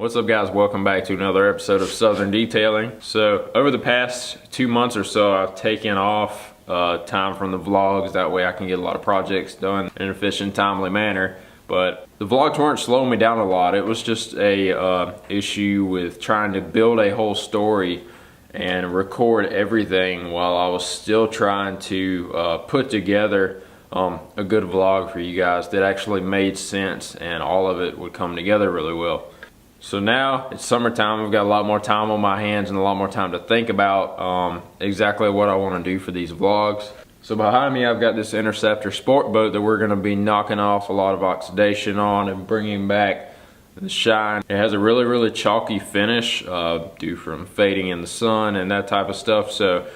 What's up guys, welcome back to another episode of Southern Detailing. So over the past 2 months or so, I've taken off time from the vlogs. That way I can get a lot of projects done in an efficient, timely manner. But the vlogs weren't slowing me down a lot. It was just a issue with trying to build a whole story and record everything while I was still trying to put together a good vlog for you guys that actually made sense and all of it would come together really well. So now it's summertime, I've got a lot more time on my hands and a lot more time to think about exactly what I want to do for these vlogs. So behind me I've got this Interceptor sport boat that we're going to be knocking off a lot of oxidation on and bringing back the shine. It has a really chalky finish due from fading in the sun and that type of stuff. So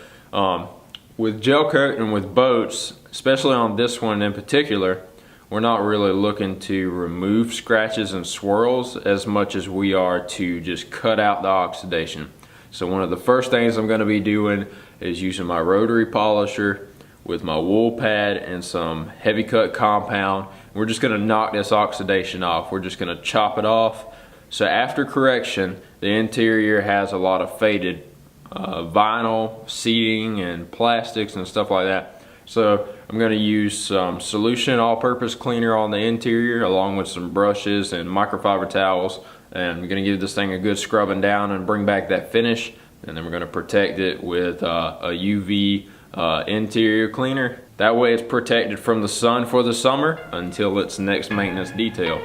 with gel coat and with boats, especially on this one in particular, we're not really looking to remove scratches and swirls as much as we are to just cut out the oxidation. So one of the first things I'm going to be doing is using my rotary polisher with my wool pad and some heavy cut compound. We're just going to knock this oxidation off. We're just going to chop it off. So after correction, the interior has a lot of faded vinyl, seating, and plastics and stuff like that. So I'm going to use some solution all-purpose cleaner on the interior along with some brushes and microfiber towels, and I'm going to give this thing a good scrubbing down and bring back that finish, and then we're going to protect it with a UV interior cleaner. That way it's protected from the sun for the summer until its next maintenance detail.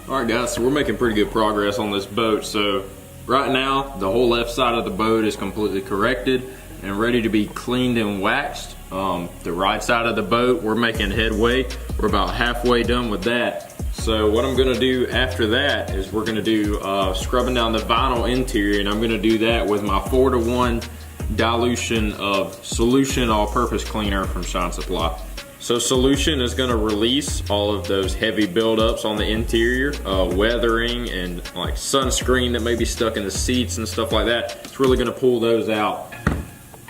Alright guys, so we're making pretty good progress on this boat. So right now the whole left side of the boat is completely corrected and ready to be cleaned and waxed. The right side of the boat, we're making headway. We're about halfway done with that. So what I'm going to do after that is we're going to do scrubbing down the vinyl interior, and I'm going to do that with my 4:1 dilution of solution all-purpose cleaner from Shine Supply. So solution is going to release all of those heavy buildups on the interior, weathering and like sunscreen that may be stuck in the seats and stuff like that. It's really going to pull those out.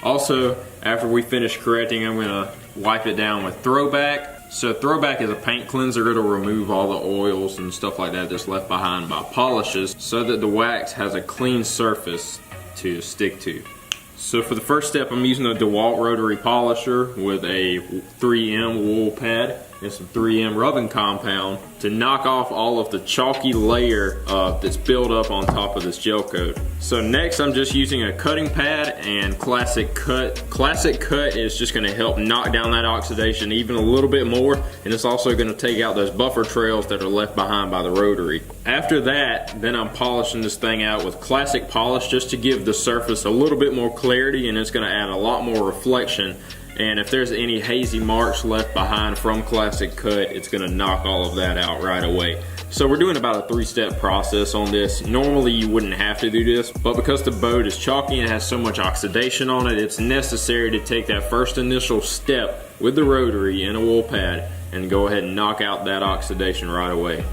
Also, after we finish correcting, I'm going to wipe it down with Throwback. So Throwback is a paint cleanser. It'll remove all the oils and stuff like that that's left behind by polishes so that the wax has a clean surface to stick to. So for the first step, I'm using a DeWalt rotary polisher with a 3M wool pad. and some 3M rubbing compound to knock off all of the chalky layer that's built up on top of this gel coat. So next I'm just using a cutting pad and Classic Cut. Classic Cut is just gonna help knock down that oxidation even a little bit more, and it's also gonna take out those buffer trails that are left behind by the rotary. After that, then I'm polishing this thing out with Classic Polish just to give the surface a little bit more clarity, and it's gonna add a lot more reflection. And if there's any hazy marks left behind from Classic Cut, it's gonna knock all of that out right away. So we're doing about a 3-step process on this. Normally you wouldn't have to do this, but because the boat is chalky and has so much oxidation on it, it's necessary to take that first initial step with the rotary and a wool pad and go ahead and knock out that oxidation right away.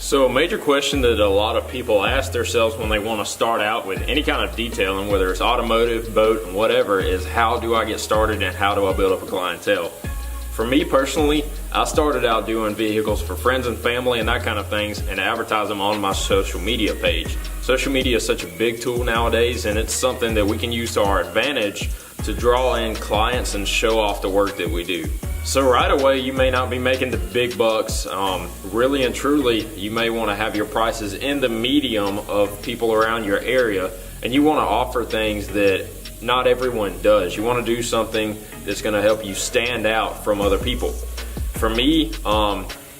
So a major question that a lot of people ask themselves when they want to start out with any kind of detailing, whether it's automotive, boat, and whatever, is how do I get started and how do I build up a clientele? For me personally, I started out doing vehicles for friends and family and that kind of things, and advertise them on my social media page. Social media is such a big tool nowadays, and it's something that we can use to our advantage to draw in clients and show off the work that we do. So right away, you may not be making the big bucks. Really and truly, you may want to have your prices in the medium of people around your area, and you want to offer things that not everyone does. You want to do something that's going to help you stand out from other people. For me,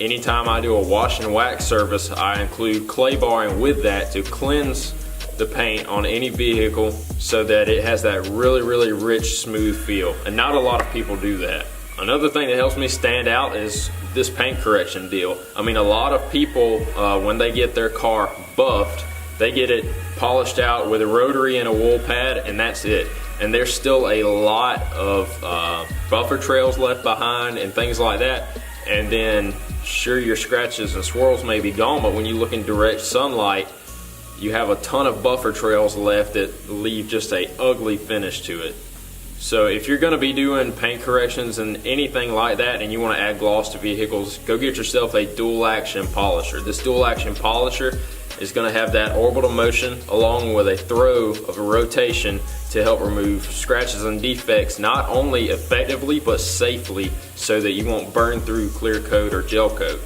anytime I do a wash and wax service, I include clay barring with that to cleanse the paint on any vehicle so that it has that really, really rich, smooth feel. And not a lot of people do that. Another thing that helps me stand out is this paint correction deal. I mean, a lot of people, when they get their car buffed, they get it polished out with a rotary and a wool pad, and that's it. And there's still a lot of buffer trails left behind and things like that. And then, sure, your scratches and swirls may be gone, but when you look in direct sunlight, you have a ton of buffer trails left that leave just a ugly finish to it. So if you're going to be doing paint corrections and anything like that and you want to add gloss to vehicles, go get yourself a dual action polisher. This dual action polisher is going to have that orbital motion along with a throw of a rotation to help remove scratches and defects, not only effectively but safely, so that you won't burn through clear coat or gel coat.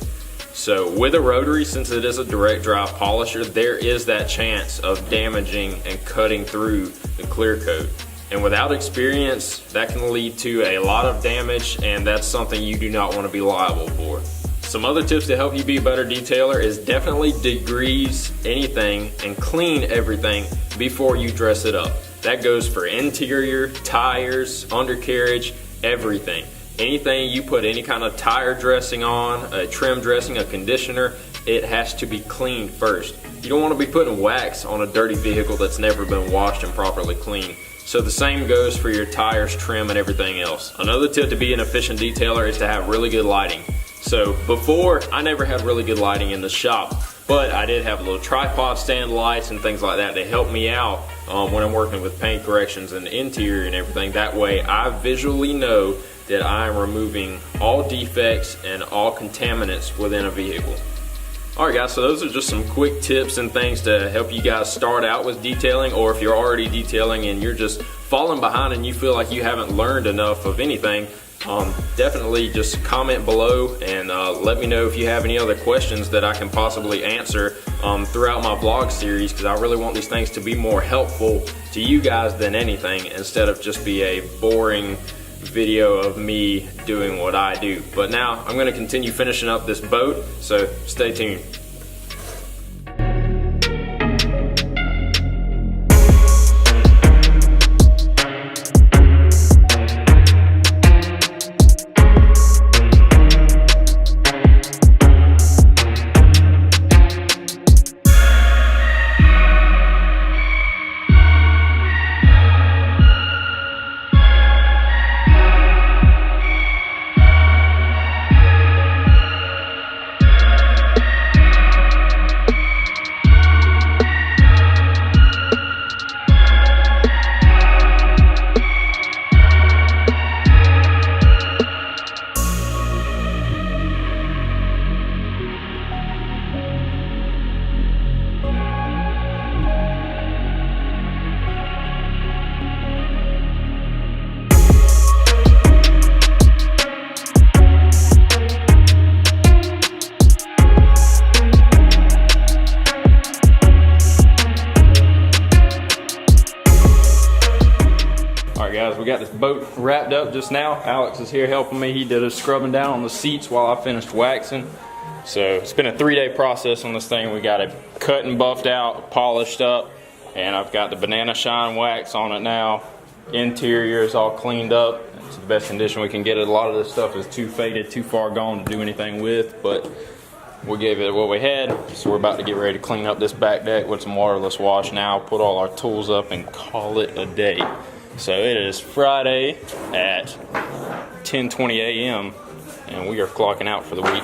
So with a rotary, since it is a direct drive polisher, there is that chance of damaging and cutting through the clear coat. And without experience, that can lead to a lot of damage, and that's something you do not want to be liable for. Some other tips to help you be a better detailer is definitely degrease anything and clean everything before you dress it up. That goes for interior, tires, undercarriage, everything. Anything you put any kind of tire dressing on, a trim dressing, a conditioner, it has to be cleaned first. You don't want to be putting wax on a dirty vehicle that's never been washed and properly cleaned. So the same goes for your tires, trim, and everything else. Another tip to be an efficient detailer is to have really good lighting. So before, I never had really good lighting in the shop, but I did have little tripod stand lights and things like that help me out when I'm working with paint corrections and interior and everything. That way I visually know that I'm removing all defects and all contaminants within a vehicle. Alright guys, so those are just some quick tips and things to help you guys start out with detailing, or if you're already detailing and you're just falling behind and you feel like you haven't learned enough of anything, definitely just comment below and let me know if you have any other questions that I can possibly answer throughout my vlog series, because I really want these things to be more helpful to you guys than anything, instead of just be a boring video of me doing what I do. But now I'm going to continue finishing up this boat, so stay tuned. wrapped up just now. Alex is here helping me. He did a scrubbing down on the seats while I finished waxing. So it's been a 3-day process on this thing. We got it cut and buffed out, polished up, and I've got the Banana Shine wax on it now. Interior is all cleaned up. It's the best condition we can get it. A lot of this stuff is too faded, too far gone to do anything with, but we gave it what we had. So we're about to get ready to clean up this back deck with some waterless wash now, put all our tools up, and call it a day. So it is Friday at 10:20 a.m. and we are clocking out for the week.